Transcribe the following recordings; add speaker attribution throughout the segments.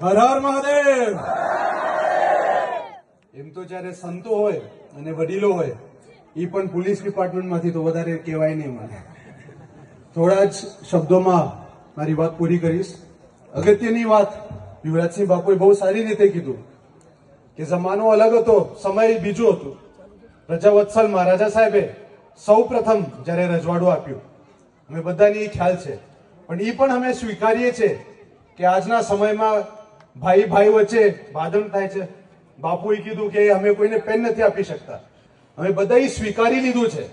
Speaker 1: હર હર મહાદેવ। એમ તો જ્યારે સંતો હોય અને વડીલો હોય એ પણ પોલીસ ડિપાર્ટમેન્ટમાંથી તો વધારે કહેવાય નહીં મને। થોડા જ શબ્દોમાં મારી વાત પૂરી કરીશ। અગત્યની વાત યુવરાજસિંહ બાપુએ બહુ સારી રીતે કીધું કે જમાનો અલગ હતો, સમય બીજો હતો। પ્રજાવત્સલ મહારાજા સાહેબે સૌ પ્રથમ જ્યારે રજવાડું આપ્યું, અમે બધાને એ ખ્યાલ છે, પણ એ પણ અમે સ્વીકારીએ છીએ કે આજના સમયમાં ભાઈ ભાઈ વચ્ચે ભાદણ થાય છે। બાપુએ કીધું કે અમે કોઈને પેન નથી આપી શકતા, અમે બધા એ સ્વીકારી લીધું છે,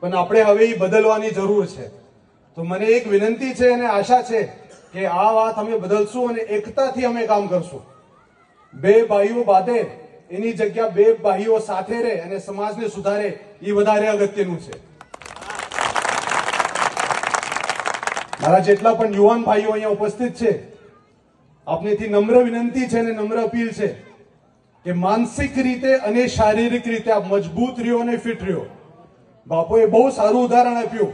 Speaker 1: પણ આપણે હવે એ બદલવાની જરૂર છે। તો મને એક વિનંતી છે અને આશા છે કે આ વાત અમે બદલશું અને એકતાથી અમે કામ કરશું। બે ભાઈઓ બાંધે એની જગ્યા બે ભાઈઓ સાથે રહે અને સમાજને સુધારે એ વધારે અગત્યનું છે। મારા જેટલા પણ યુવાન ભાઈઓ અહીંયા ઉપસ્થિત છે, આપનેથી નમ્ર વિનંતી છે અને નમ્ર અપીલ છે કે માનસિક રીતે અને શારીરિક રીતે આપ મજબૂત રહ્યો અને ફિટ રહ્યો। બાપુએ બહુ સારું ઉદાહરણ આપ્યું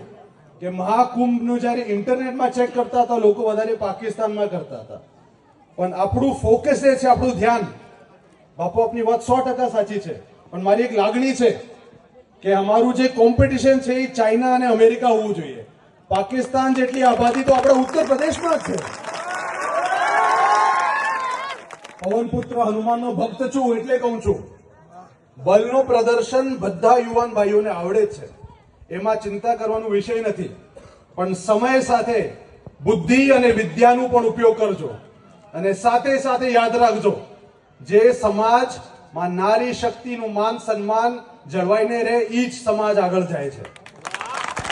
Speaker 1: કે મહાકુંભનું જ્યારે ઇન્ટરનેટમાં ચેક કરતા હતા લોકો વધારે પાકિસ્તાનમાં કરતા હતા, પણ આપણું ફોકસ એ છે, આપણું ધ્યાન। બાપુ આપની વાત 100% સાચી છે, પણ મારી એક લાગણી છે કે અમારું જે કોમ્પિટિશન છે એ ચાઇના અને અમેરિકા હોવું જોઈએ। પાકિસ્તાન જેટલી આબાદી તો આપણા ઉત્તર પ્રદેશમાં જ છે। પવનપુત્ર હનુમાનનો ભક્ત છું એટલે કહું છું, બલનું પ્રદર્શન બધા યુવાન ભાઈઓને આવડે જ છે, એમાં ચિંતા કરવાનો વિષય નથી, પણ સમય સાથે બુદ્ધિ અને વિદ્યાનો પણ ઉપયોગ કરજો અને સાથે સાથે યાદ રાખજો જે સમાજમાં નારી શક્તિનું માન સન્માન જળવાઈને રહે એ જ સમાજ આગળ જાય છે।